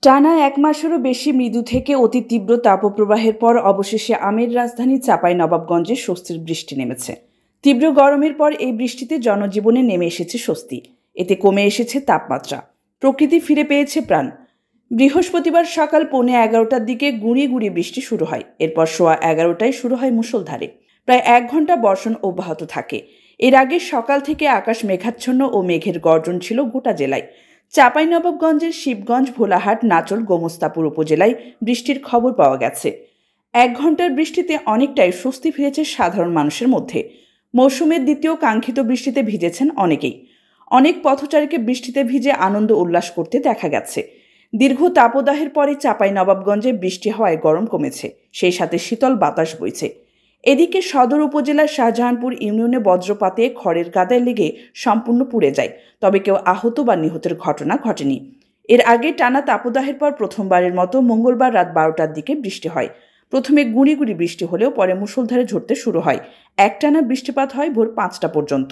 টানা এক মাসেরও বেশি মৃদু থেকে অতি তীব্র তাপপ্রবাহের পর অবশেষে আমের রাজধানী চাঁপাইনবাবগঞ্জে স্বস্তির বৃষ্টি নেমেছে। তীব্র গরমের পর এই বৃষ্টিতে জনজীবনে নেমে এসেছে স্বস্তি। এতে কমে এসেছে তাপমাত্রা, প্রকৃতি ফিরে পেয়েছে প্রাণ। বৃহস্পতিবার সকাল 11:15টার দিকে গুঁড়ি গুঁড়ি বৃষ্টি শুরু হয়। এরপর 11:15টায় শুরু হয় মুষলধারে। প্রায় 1 ঘন্টা বর্ষণ অব্যাহত থাকে। এর আগে সকাল থেকে আকাশ মেঘাচ্ছন্ন ও মেঘের গর্জন ছিল গোটা জেলায়। চাঁপাইনবাবগঞ্জের শিবগঞ্জ, ভোলাহাট, নাচল, গোমস্তাপুর উপজেলায় বৃষ্টির খবর পাওয়া গেছে। 1 ঘন্টার বৃষ্টিতে অনেকটাই স্বস্তি ফিরেছে সাধারণ মানুষের মধ্যে। মৌসুমের দ্বিতীয় কাঙ্ক্ষিত বৃষ্টিতে ভিজেছেন অনেকেই। অনেক পথচারীকে বৃষ্টিতে ভিজে আনন্দ উল্লাস করতে দেখা গেছে। দীর্ঘ তাপদাহের পরে চাঁপাইনবাবগঞ্জে বৃষ্টি হওয়ায় গরম কমেছে, সেই সাথে শীতল বাতাস বইছে। এদিকে সদর উপজেলার শাহজাহানপুর ইউনিয়নে বজ্রপাতে খড়ের গাদায় লেগে সম্পূর্ণ পুড়ে যায়, তবে কেউ আহত বা নিহতের ঘটনা ঘটেনি। এর আগে টানা তাপদাহের পর প্রথমবারের মতো মঙ্গলবার রাত 12টার দিকে বৃষ্টি হয়। প্রথমে গুঁড়ি গুঁড়ি বৃষ্টি হলেও পরে মুষলধারে ঝরতে শুরু হয়। একটানা বৃষ্টিপাত হয় ভোর 5টা পর্যন্ত।